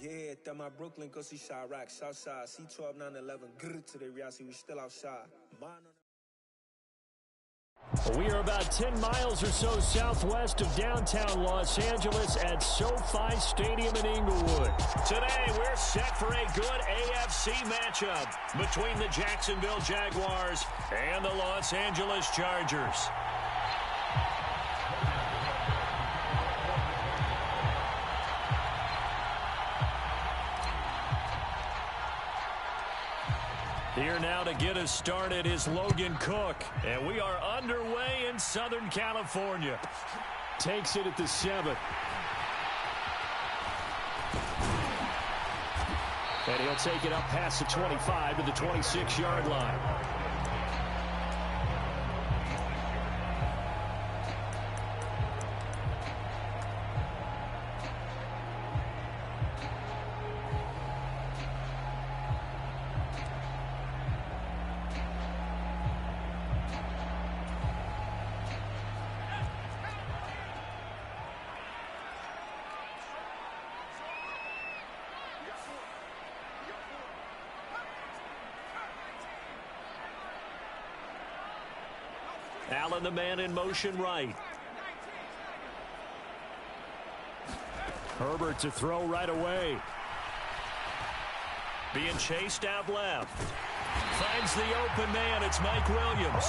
Yeah, that my Brooklyn, go see Chirac, Southside, C12, 911, grr to the reality, we still outside. We are about 10 miles or so southwest of downtown Los Angeles at SoFi Stadium in Inglewood. Today, we're set for a good AFC matchup between the Jacksonville Jaguars and the Los Angeles Chargers. Here now to get us started is Logan Cook, and we are underway in Southern California. Takes it at the 7. And he'll take it up past the 25 to the 26-yard line. Allen, the man in motion right. Herbert to throw right away. Being chased out left. Finds the open man. It's Mike Williams.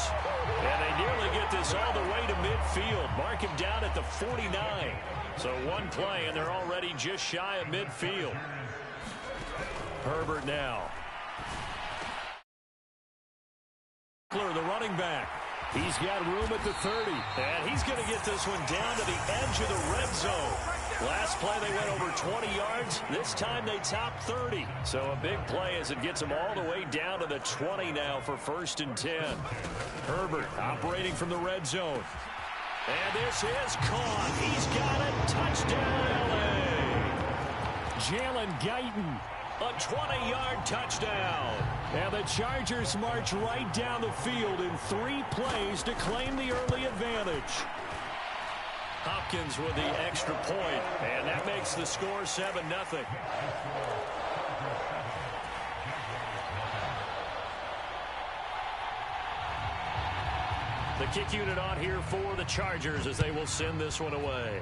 And they nearly get this all the way to midfield. Mark him down at the 49. So one play, and they're already just shy of midfield. Herbert now. The running back. He's got room at the 30. And he's going to get this one down to the edge of the red zone. Last play they went over 20 yards. This time they top 30. So a big play as it gets them all the way down to the 20 now for 1st and 10. Herbert operating from the red zone. And this is caught. He's got it. Touchdown, L.A. Jalen Guyton. A 20-yard touchdown. And the Chargers march right down the field in 3 plays to claim the early advantage. Hopkins with the extra point, and that makes the score 7-0. The kick unit on here for the Chargers as they will send this one away.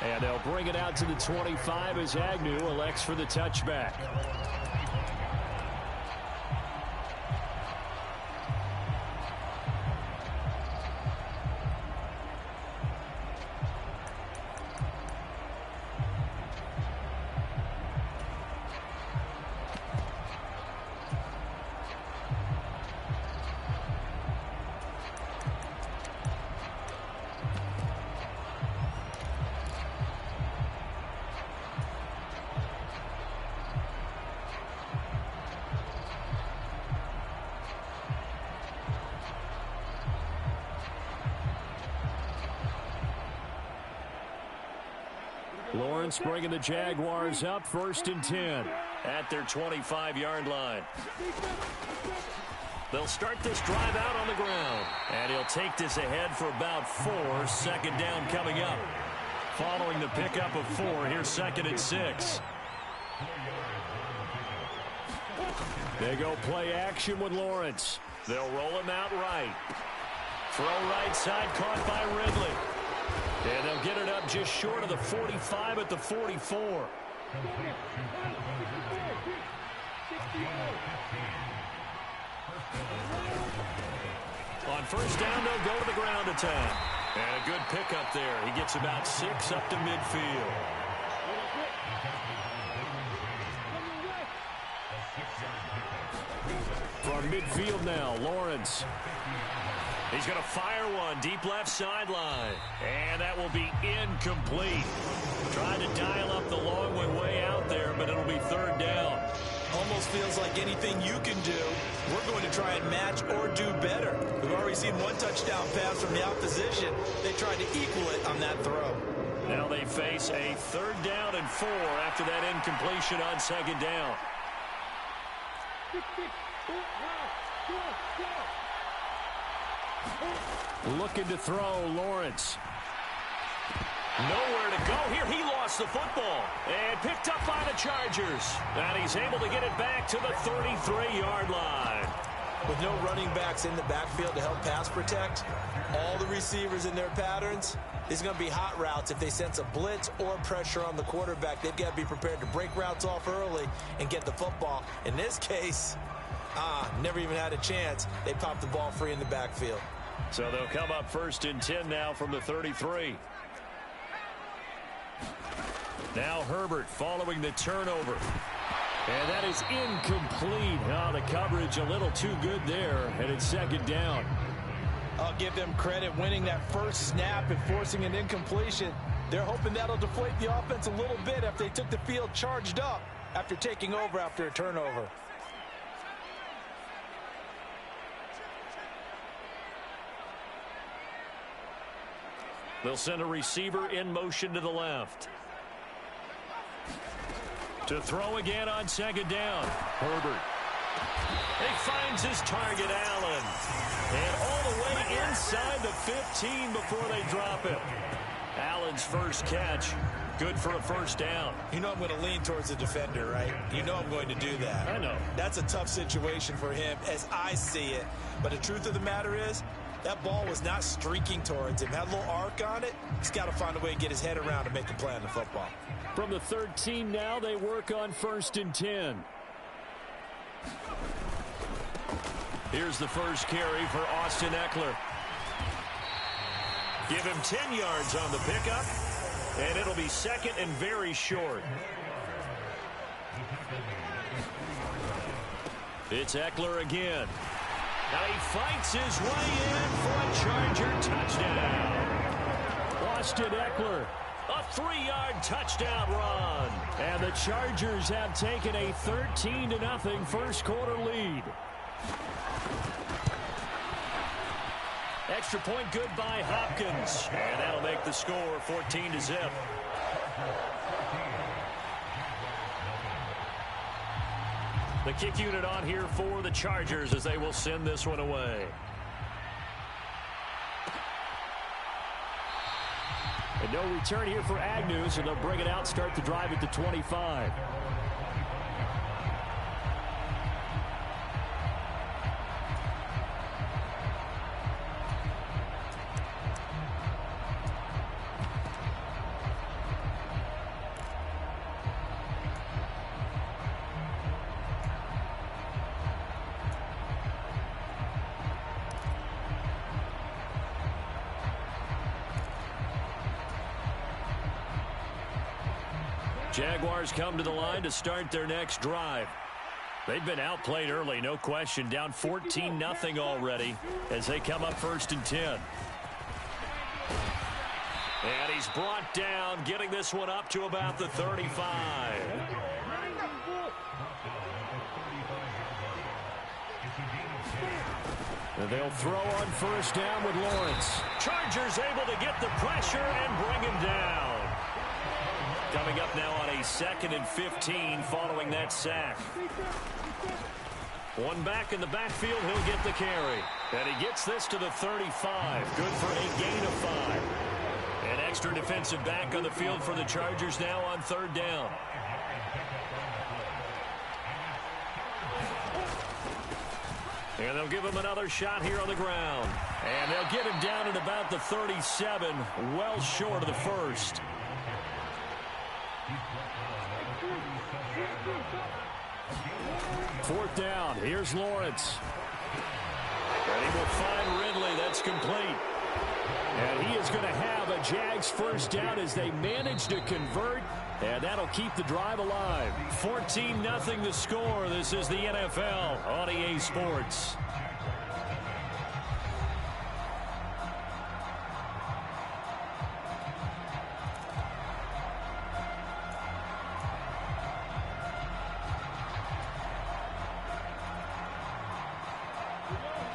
And they'll bring it out to the 25 as Agnew elects for the touchback. Lawrence bringing the Jaguars up 1st and 10 at their 25-yard line. They'll start this drive out on the ground, and he'll take this ahead for about 4. 2nd down coming up. Following the pickup of 4, here's 2nd and 6. They go play action with Lawrence. They'll roll him out right. Throw right side caught by Ridley. And they'll get it up just short of the 45 at the 44. On 1st down, they'll go to the ground attack. And a good pickup there. He gets about 6 up to midfield. From midfield now, Lawrence. He's going to fire one deep left sideline. And that will be incomplete. Trying to dial up the long way out there, but it'll be 3rd down. Almost feels like anything you can do, we're going to try and match or do better. We've already seen 1 touchdown pass from the opposition. They tried to equal it on that throw. Now they face a 3rd down and 4 after that incompletion on 2nd down. Looking to throw, Lawrence. Nowhere to go here. He lost the football and picked up by the Chargers. And he's able to get it back to the 33-yard line. With no running backs in the backfield to help pass protect, all the receivers in their patterns, these are going to be hot routes. If they sense a blitz or pressure on the quarterback, they've got to be prepared to break routes off early and get the football. In this case, never even had a chance. They popped the ball free in the backfield. So they'll come up 1st and 10 now from the 33. Now Herbert following the turnover. And that is incomplete. Oh, the coverage a little too good there, and it's 2nd down. I'll give them credit winning that first snap and forcing an incompletion. They're hoping that'll deflate the offense a little bit after they took the field charged up after taking over after a turnover. They'll send a receiver in motion to the left. To throw again on 2nd down. Herbert. He finds his target, Allen. And all the way inside the 15 before they drop it. Allen's first catch. Good for a 1st down. You know I'm going to lean towards the defender, right? You know I'm going to do that. I know. That's a tough situation for him as I see it. But the truth of the matter is, that ball was not streaking towards him. Had a little arc on it. He's got to find a way to get his head around and make a play on the football. From the 13 now, they work on 1st and 10. Here's the first carry for Austin Eckler. Give him 10 yards on the pickup, and it'll be 2nd and very short. It's Eckler again. Now he fights his way in for a Charger touchdown. Austin Eckler, a 3-yard touchdown run. And the Chargers have taken a 13-0 first quarter lead. Extra point good by Hopkins. And that'll make the score 14-0. The kick unit on here for the Chargers as they will send this one away. And no return here for Agnew, so they'll bring it out, start the drive at the 25. Jaguars come to the line to start their next drive. They've been outplayed early, no question. Down 14-0 already as they come up 1st and 10. And he's brought down, getting this one up to about the 35. And they'll throw on 1st down with Lawrence. Chargers able to get the pressure and bring him down. Coming up now on a 2nd and 15 following that sack. One back in the backfield, he'll get the carry. And he gets this to the 35. Good for a gain of 5. An extra defensive back on the field for the Chargers now on 3rd down. And they'll give him another shot here on the ground. And they'll get him down at about the 37, well short of the 1st. Fourth down. Here's Lawrence. And he will find Ridley. That's complete. And he is going to have a Jags first down as they manage to convert. And that'll keep the drive alive. 14-0 the score. This is the NFL on EA Sports.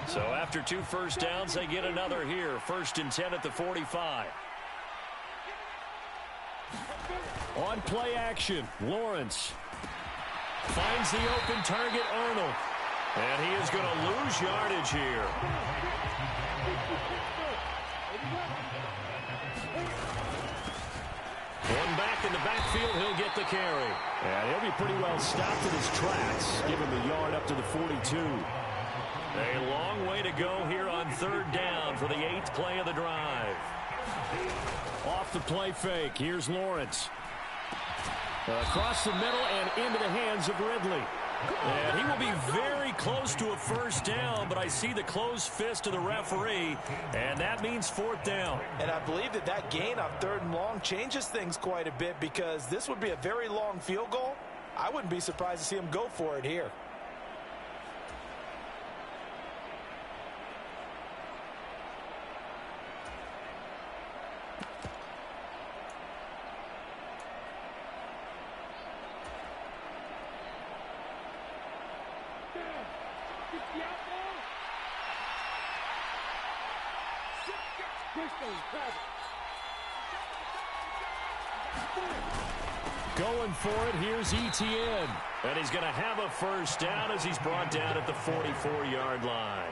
So after 2 first downs, they get another here. 1st and 10 at the 45. On play action, Lawrence finds the open target, Arnold. And he is going to lose yardage here. One back in the backfield, he'll get the carry. And he'll be pretty well stopped in his tracks. Give him the yard up to the 42. A long way to go here on third down for the 8th play of the drive. Off the play fake, here's Lawrence. Across the middle and into the hands of Ridley. And he will be very close to a first down, but I see the closed fist of the referee, and that means 4th down. And I believe that gain on 3rd and long changes things quite a bit, because this would be a very long field goal. I wouldn't be surprised to see him go for it here. Going for it, here's Etienne. And he's going to have a first down as he's brought down at the 44-yard line.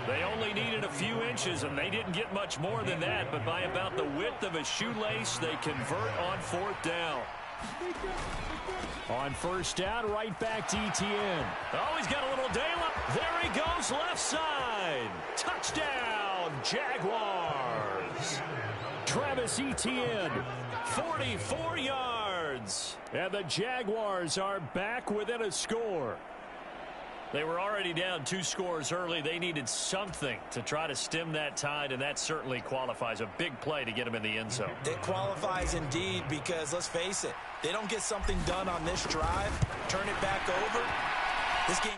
They only needed a few inches, and they didn't get much more than that. But by about the width of a shoelace, they convert on 4th down. On first down, right back to Etienne. Oh, he's got a little daylight. There he goes, left side. Touchdown, Jaguars. Travis Etienne, 44 yards. And the Jaguars are back within a score. They were already down 2 scores early. They needed something to try to stem that tide, and that certainly qualifies. A big play to get them in the end zone. It qualifies indeed, because let's face it, they don't get something done on this drive, turn it back over, this game.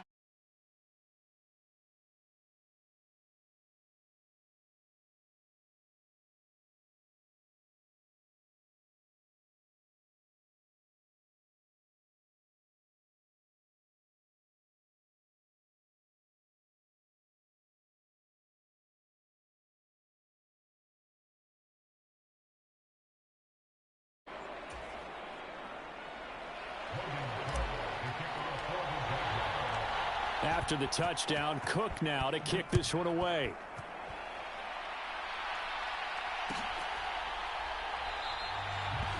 After the touchdown, Cook now to kick this one away.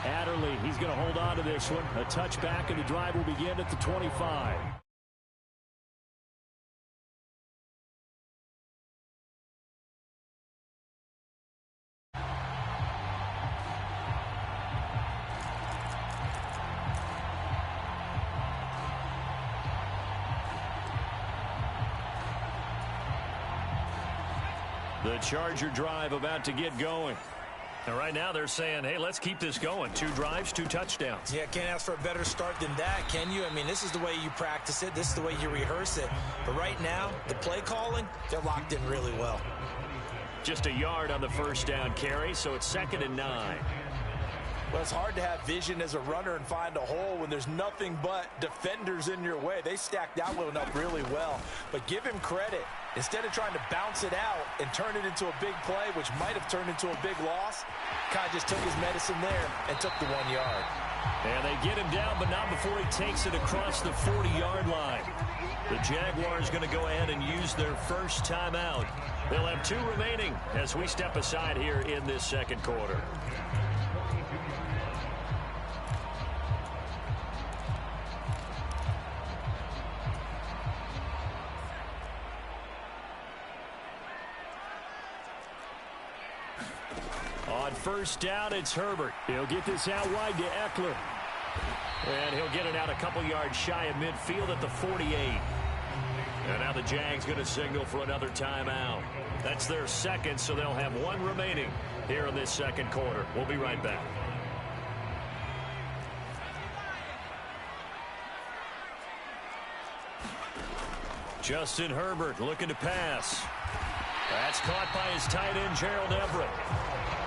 Adderley, he's going to hold on to this one. A touchback, and the drive will begin at the 25. The Charger drive about to get going. And right now they're saying, hey, let's keep this going. 2 drives, 2 touchdowns. Yeah, can't ask for a better start than that, can you? I mean, this is the way you practice it. This is the way you rehearse it. But right now, the play calling, they're locked in really well. Just a yard on the first down carry, so it's 2nd and 9. Well, it's hard to have vision as a runner and find a hole when there's nothing but defenders in your way. They stacked that one up really well. But give him credit. Instead of trying to bounce it out and turn it into a big play, which might have turned into a big loss, kind of just took his medicine there and took the 1 yard. And they get him down, but not before he takes it across the 40-yard line. The Jaguars going to go ahead and use their first timeout. They'll have 2 remaining as we step aside here in this second quarter. On first down, it's Herbert. He'll get this out wide to Eckler. And he'll get it out a couple yards shy of midfield at the 48. And now the Jags going to signal for another timeout. That's their second, so they'll have 1 remaining here in this second quarter. We'll be right back. Justin Herbert looking to pass. That's caught by his tight end, Gerald Everett.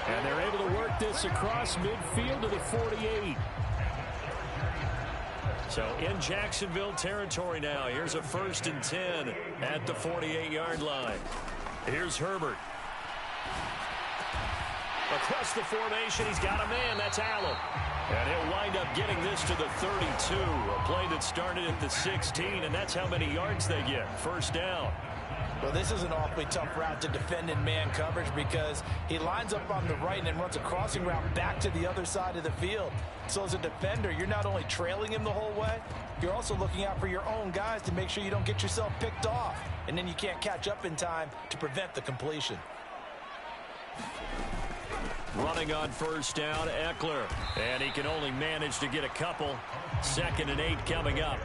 And they're able to work this across midfield to the 48. So in Jacksonville territory now. Here's a 1st and 10 at the 48-yard line. Here's Herbert. Across the formation, he's got a man. That's Allen. And he'll wind up getting this to the 32. A play that started at the 16, and that's how many yards they get. First down. Well, this is an awfully tough route to defend in man coverage because he lines up on the right and then runs a crossing route back to the other side of the field. So as a defender, you're not only trailing him the whole way, you're also looking out for your own guys to make sure you don't get yourself picked off. And then you can't catch up in time to prevent the completion. Running on first down, Eckler. And he can only manage to get a couple. 2nd and 8 coming up.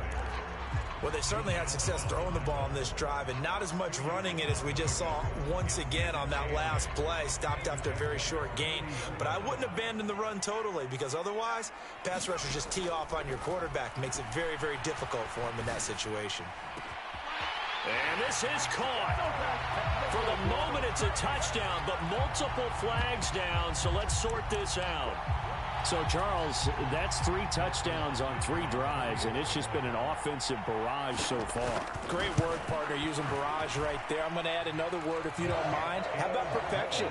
Well, they certainly had success throwing the ball on this drive, and not as much running it as we just saw once again on that last play. Stopped after a very short gain. But I wouldn't abandon the run totally, because otherwise, pass rushers just tee off on your quarterback. Makes it very, very difficult for him in that situation. And this is caught. For the moment, it's a touchdown, but multiple flags down, so let's sort this out. So, Charles, that's 3 touchdowns on 3 drives, and it's just been an offensive barrage so far. Great word, partner, using barrage right there. I'm going to add another word if you don't mind. How about perfection?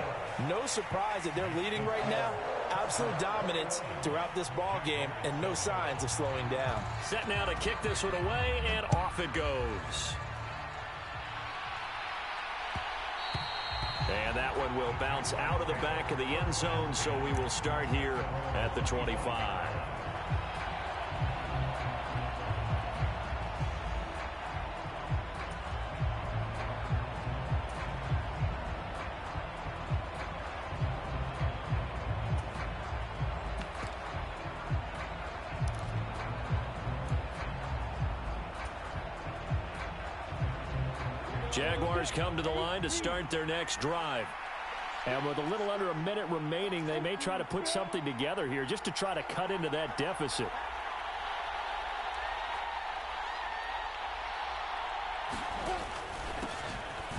No surprise that they're leading right now. Absolute dominance throughout this ball game, and no signs of slowing down. Set now to kick this one away, and off it goes. And that one will bounce out of the back of the end zone, so we will start here at the 25. Jaguars come to the line to start their next drive. And with a little under a minute remaining, they may try to put something together here just to try to cut into that deficit.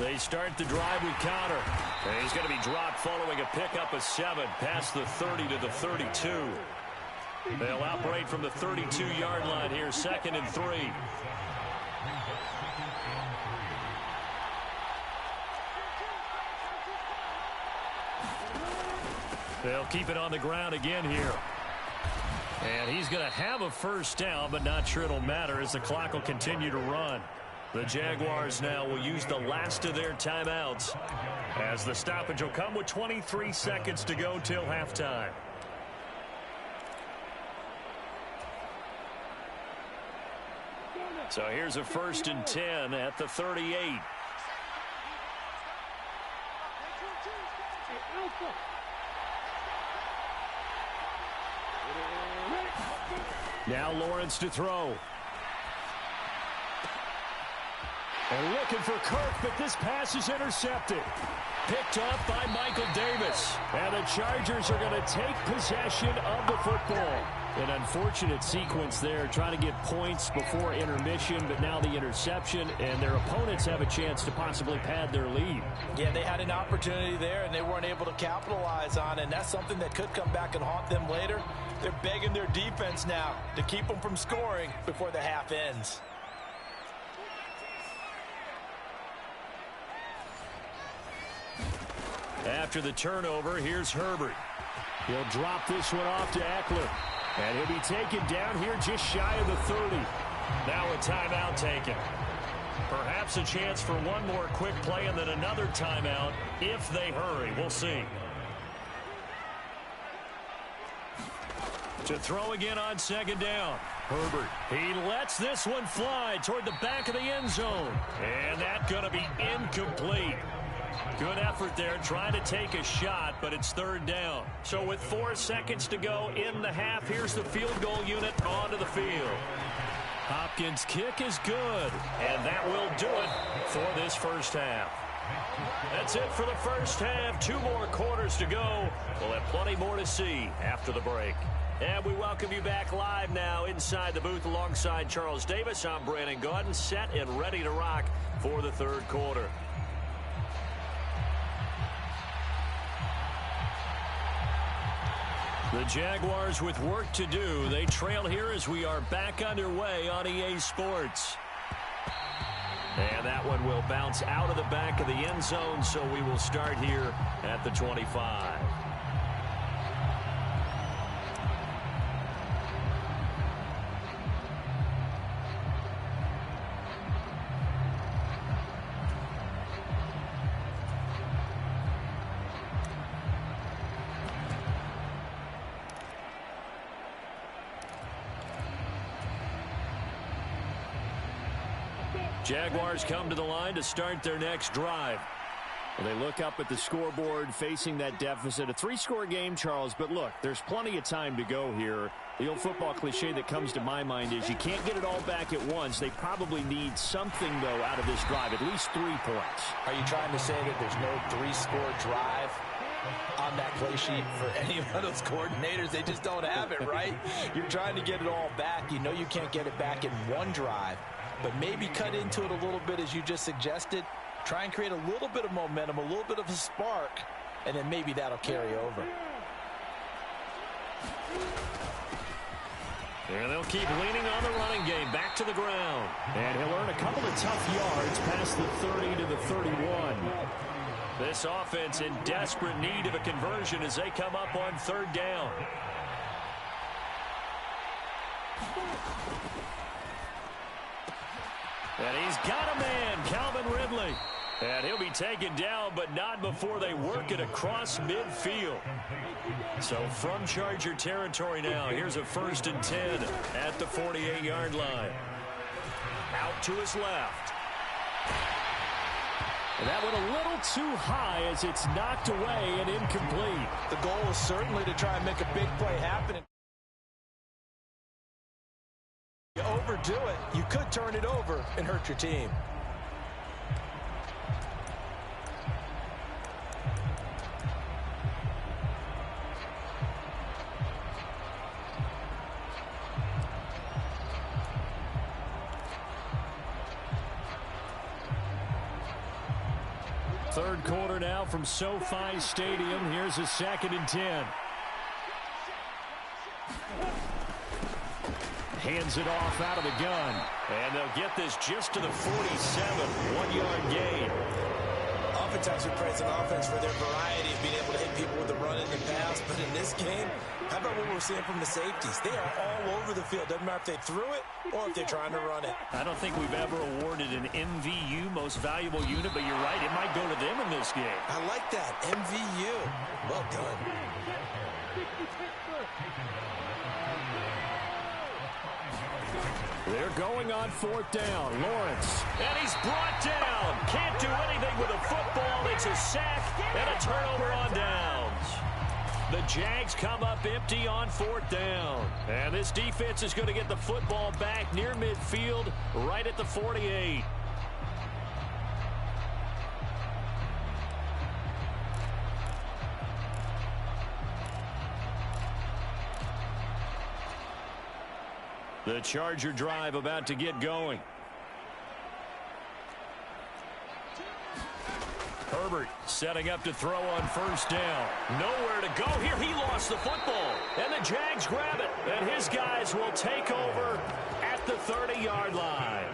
They start the drive with Connor. And he's going to be dropped following a pickup of 7 past the 30 to the 32. They'll operate from the 32-yard line here, 2nd and 3. They'll keep it on the ground again here. And he's going to have a first down, but not sure it'll matter as the clock will continue to run. The Jaguars now will use the last of their timeouts as the stoppage will come with 23 seconds to go till halftime. So here's a 1st and 10 at the 38. Now Lawrence to throw. And looking for Kirk, but this pass is intercepted. Picked up by Michael Davis. And the Chargers are going to take possession of the football. An unfortunate sequence there, trying to get points before intermission, but now the interception, and their opponents have a chance to possibly pad their lead. Yeah, they had an opportunity there, and they weren't able to capitalize on it, and that's something that could come back and haunt them later. They're begging their defense now to keep them from scoring before the half ends. After the turnover, here's Herbert. He'll drop this one off to Eckler. And he'll be taken down here just shy of the 30. Now a timeout taken. Perhaps a chance for one more quick play and then another timeout if they hurry. We'll see. To throw again on 2nd down. Herbert. He lets this one fly toward the back of the end zone. And that's going to be incomplete. Good effort there, trying to take a shot, but it's 3rd down. So with 4 seconds to go in the half, here's the field goal unit onto the field. Hopkins' kick is good, and that will do it for this first half. That's it for the first half. 2 more quarters to go. We'll have plenty more to see after the break. And we welcome you back live now inside the booth alongside Charles Davis. I'm Brandon Gaudin, set and ready to rock for the 3rd quarter. The Jaguars with work to do. They trail here as we are back underway on EA Sports. And that one will bounce out of the back of the end zone, so we will start here at the 25. Jaguars come to the line to start their next drive. Well, they look up at the scoreboard facing that deficit. A 3-score game, Charles, but look, there's plenty of time to go here. The old football cliche that comes to my mind is you can't get it all back at once. They probably need something, though, out of this drive, at least 3 points. Are you trying to say that there's no 3-score drive on that play sheet for any of those coordinators? They just don't have it, right? You're trying to get it all back. You know you can't get it back in one drive, but maybe cut into it a little bit as you just suggested. Try and create a little bit of momentum, a little bit of a spark, and then maybe that'll carry over. And they'll keep leaning on the running game. Back to the ground. And he'll earn a couple of tough yards past the 30 to the 31. This offense in desperate need of a conversion as they come up on 3rd down. And he's got a man, Calvin Ridley. And he'll be taken down, but not before they work it across midfield. So from Charger territory now, here's a 1st and 10 at the 48-yard line. Out to his left. And that went a little too high as it's knocked away and incomplete. The goal is certainly to try and make a big play happen. You overdo it, you could turn it over and hurt your team. Third quarter now from SoFi Stadium. Here's a 2nd and 10. Hands it off out of the gun. And they'll get this just to the 47. 1-yard gain. Oftentimes we praise an offense for their variety of being able to hit people with the run and the pass. But in this game, how about what we're seeing from the safeties? They are all over the field. Doesn't matter if they threw it or if they're trying to run it. I don't think we've ever awarded an MVU, most valuable unit, but you're right, it might go to them in this game. I like that. MVU. Well done. They're going on 4th down. Lawrence. And he's brought down. Can't do anything with a football. It's a sack and a turnover on downs. The Jags come up empty on 4th down. And this defense is going to get the football back near midfield, right at the 48. The Charger drive about to get going. Herbert setting up to throw on 1st down. Nowhere to go here. He lost the football. And the Jags grab it. And his guys will take over at the 30-yard line.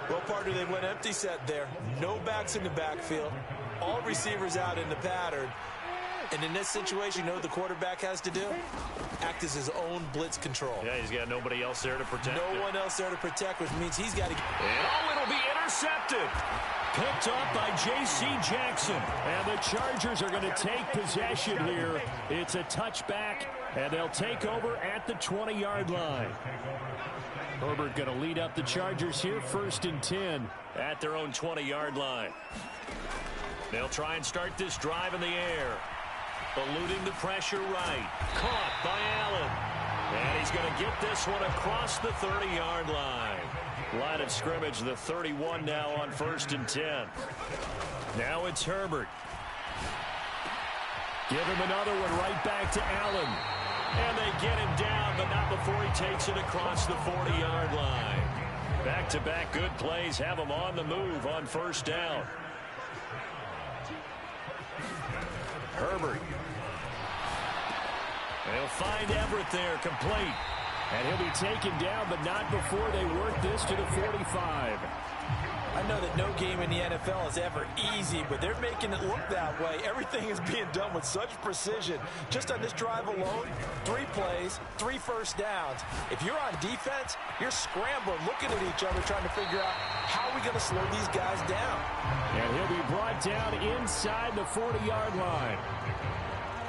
Well, partner, they went empty set there. No backs in the backfield. All receivers out in the pattern. And in this situation, you know what the quarterback has to do? Act as his own blitz control. Yeah, he's got nobody else there to protect No one else there to protect, which means he's got to... And it'll be intercepted. Picked up by J.C. Jackson. And the Chargers are going to take possession here. It's a touchback, and they'll take over at the 20-yard line. Herbert going to lead up the Chargers here, 1st and 10. At their own 20-yard line. They'll try and start this drive in the air. Eluding the pressure right. Caught by Allen. And he's going to get this one across the 30-yard line. Line of scrimmage, the 31 now on 1st and 10. Now it's Herbert. Give him another one right back to Allen. And they get him down, but not before he takes it across the 40-yard line. Back-to-back good plays have him on the move on 1st down. Herbert. And he'll find Everett there, complete. And he'll be taken down, but not before they work this to the 45. I know that no game in the NFL is ever easy, but they're making it look that way. Everything is being done with such precision. Just on this drive alone, 3 plays, 3 first downs. If you're on defense, you're scrambling, looking at each other, trying to figure out how are we going to slow these guys down. And he'll be brought down inside the 40-yard line.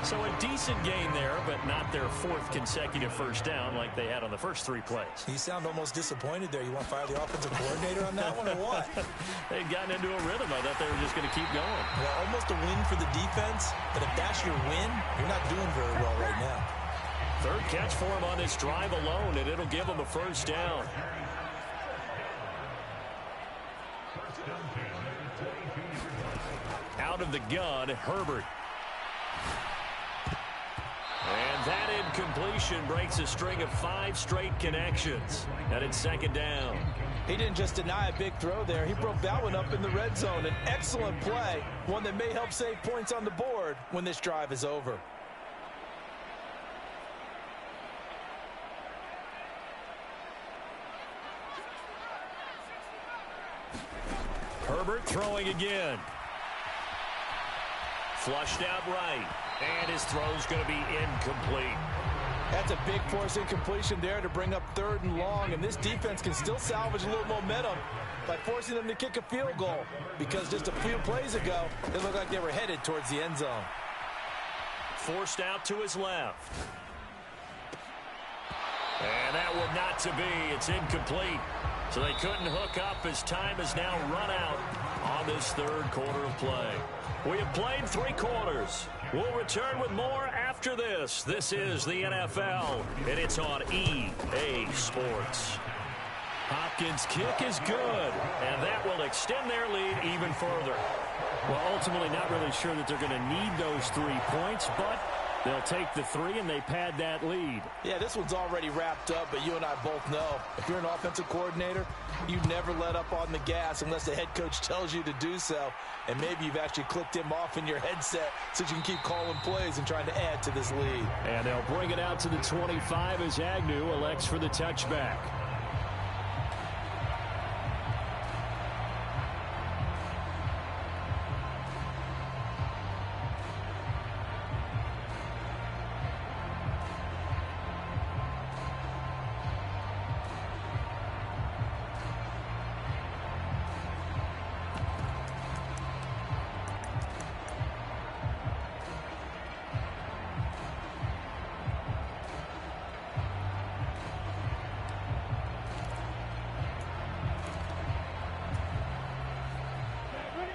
So a decent gain there, but not their fourth consecutive first down like they had on the first 3 plays. You sound almost disappointed there. You want to fire the offensive coordinator on that one or what? They'd gotten into a rhythm. I thought they were just going to keep going. Yeah, almost a win for the defense, but if that's your win, you're not doing very well right now. Third catch for him on this drive alone, and it'll give him a first down. Out of the gun, Herbert. And that incompletion breaks a string of 5 straight connections. And it's second down. He didn't just deny a big throw there. He broke that one up in the red zone. An excellent play, one that may help save points on the board when this drive is over. Herbert throwing again. Flushed out right. And his throw's going to be incomplete. That's a big force incompletion there to bring up 3rd and long. And this defense can still salvage a little momentum by forcing them to kick a field goal. Because just a few plays ago, it looked like they were headed towards the end zone. Forced out to his left. And that one not to be. It's incomplete. So they couldn't hook up as time has now run out on this 3rd quarter of play. We have played 3 quarters. We'll return with more after this. This is the NFL, and it's on EA Sports. Hopkins' kick is good, and that will extend their lead even further. Well, ultimately not really sure that they're going to need those 3 points, but they'll take the 3 and they pad that lead. Yeah, this one's already wrapped up, but you and I both know if you're an offensive coordinator, you never let up on the gas unless the head coach tells you to do so. And maybe you've actually clicked him off in your headset so you can keep calling plays and trying to add to this lead. And they'll bring it out to the 25 as Agnew elects for the touchback.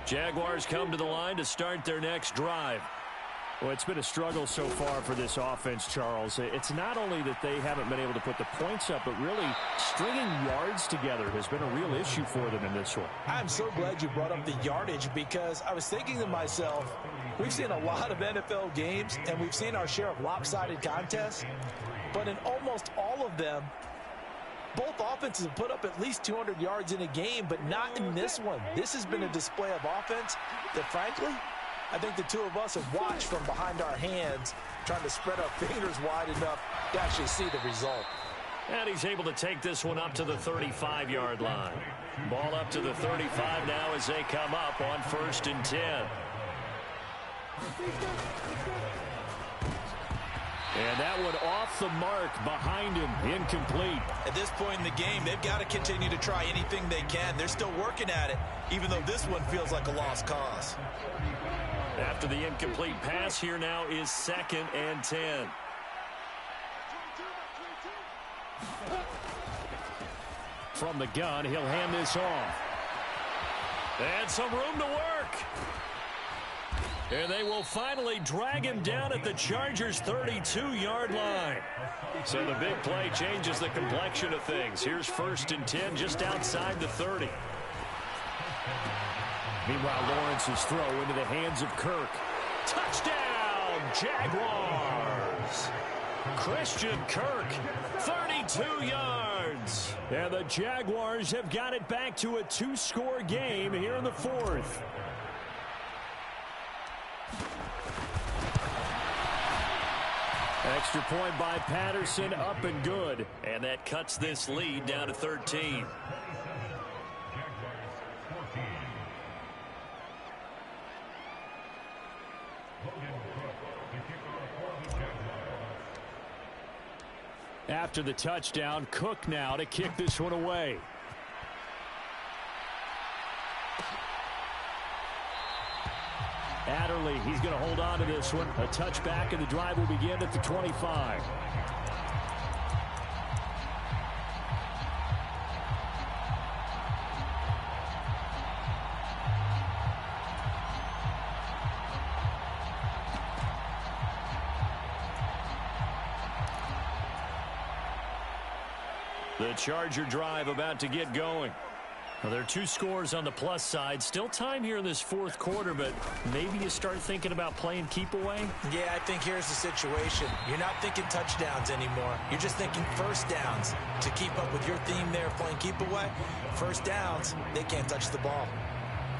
Jaguars come to the line to start their next drive. Well, it's been a struggle so far for this offense, Charles. It's not only that they haven't been able to put the points up, but really stringing yards together has been a real issue for them in this one. I'm so glad you brought up the yardage because I was thinking to myself, we've seen a lot of NFL games and we've seen our share of lopsided contests, but in almost all of them, both offenses have put up at least 200 yards in a game, but not in this one. This has been a display of offense that, frankly, I think the two of us have watched from behind our hands, trying to spread our fingers wide enough to actually see the result. And he's able to take this one up to the 35-yard line. Ball up to the 35 now as they come up on 1st and 10. And that one off the mark behind him, incomplete. At this point in the game, they've got to continue to try anything they can. They're still working at it, even though this one feels like a lost cause. After the incomplete pass, here now is 2nd and 10. From the gun, he'll hand this off. And some room to work. And they will finally drag him down at the Chargers' 32-yard line. So the big play changes the complexion of things. Here's 1st and 10 just outside the 30. Meanwhile, Lawrence's throw into the hands of Kirk. Touchdown, Jaguars! Christian Kirk, 32 yards. And the Jaguars have got it back to a 2-score game here in the 4th. Extra point by Patterson, up and good. And that cuts this lead down to 13. After the touchdown, Cook now to kick this one away. Adderley, he's going to hold on to this one. A touchback, and the drive will begin at the 25. The Charger drive about to get going. Well, there are 2 scores on the plus side. Still time here in this fourth quarter, but maybe you start thinking about playing keep away? Yeah, I think here's the situation. You're not thinking touchdowns anymore. You're just thinking first downs. To keep up with your theme there, playing keep away, first downs, they can't touch the ball.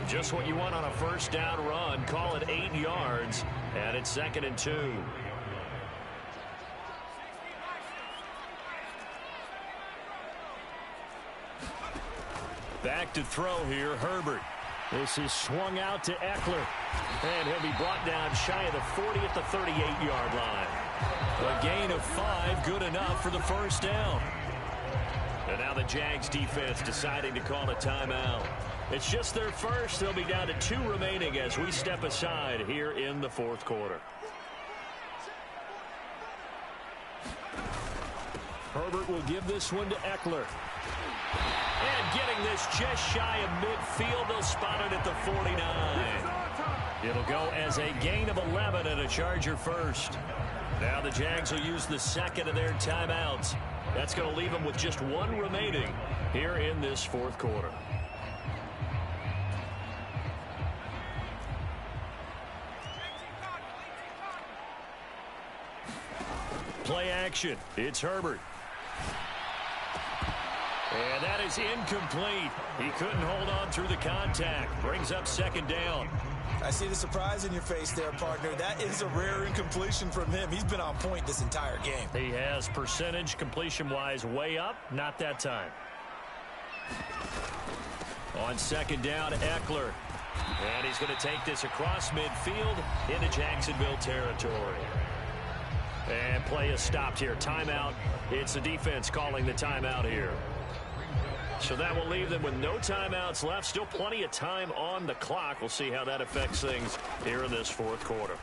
Just what you want on a first down run. Call it 8 yards, and it's 2nd and 2. Back to throw here, Herbert. This is swung out to Eckler. And he'll be brought down shy of the 40 at the 38-yard line. A gain of 5, good enough for the first down. And now the Jags defense deciding to call a timeout. It's just their first. They'll be down to 2 remaining as we step aside here in the fourth quarter. Herbert will give this one to Eckler. And getting this just shy of midfield, they'll spot it at the 49. It'll go as a gain of 11 and a Charger first. Now the Jags will use the second of their timeouts. That's going to leave them with just 1 remaining here in this fourth quarter. Play action. It's Herbert. And that is incomplete. He couldn't hold on through the contact. Brings up 2nd down. I see the surprise in your face there, partner. That is a rare incompletion from him. He's been on point this entire game. He has percentage completion-wise way up. Not that time. On 2nd down, Eckler. And he's going to take this across midfield into Jacksonville territory. And play is stopped here. Timeout. It's the defense calling the timeout here. So that will leave them with no timeouts left. Still plenty of time on the clock. We'll see how that affects things here in this fourth quarter.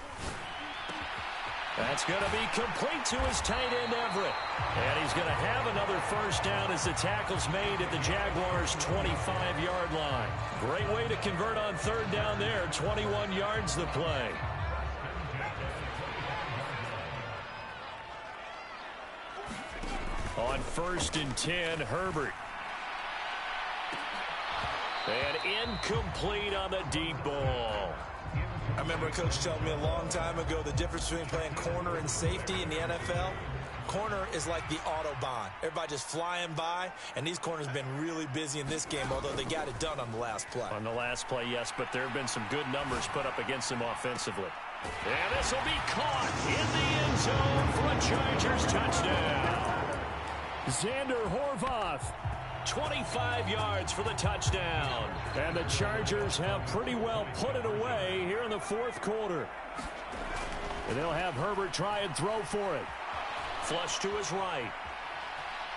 That's going to be complete to his tight end, Everett. And he's going to have another first down as the tackle's made at the Jaguars' 25-yard line. Great way to convert on 3rd down there. 21 yards to play. On 1st and 10, Herbert. And incomplete on the deep ball. I remember a coach telling me a long time ago the difference between playing corner and safety in the NFL. Corner is like the Autobahn. Everybody just flying by, and these corners have been really busy in this game, although they got it done on the last play. On the last play, yes, but there have been some good numbers put up against them offensively. And this will be caught in the end zone for a Chargers touchdown. Xander Horvath. 25 yards for the touchdown. And the Chargers have pretty well put it away here in the fourth quarter. And they'll have Herbert try and throw for it. Flush to his right.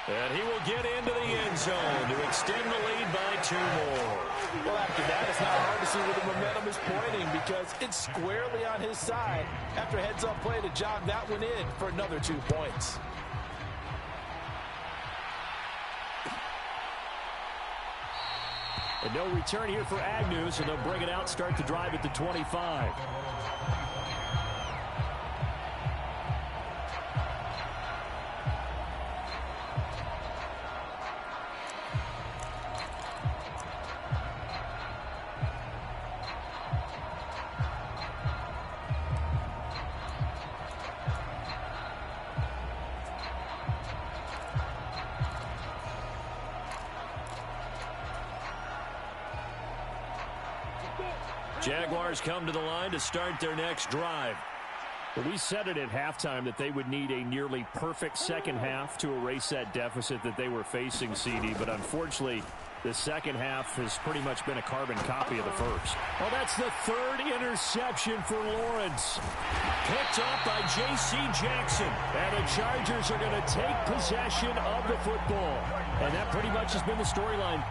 And he will get into the end zone to extend the lead by 2 more. Well, after that, it's not hard to see where the momentum is pointing because it's squarely on his side after a heads-up play to jog that one in for another 2 points. And no return here for Agnew, so they'll bring it out, start the drive at the 25. Jaguars come to the line to start their next drive. Well, we said it at halftime that they would need a nearly perfect second half to erase that deficit that they were facing, CD, but unfortunately, the second half has pretty much been a carbon copy of the first. Well, that's the 3rd interception for Lawrence. Picked up by J.C. Jackson. And the Chargers are going to take possession of the football. And that pretty much has been the storyline.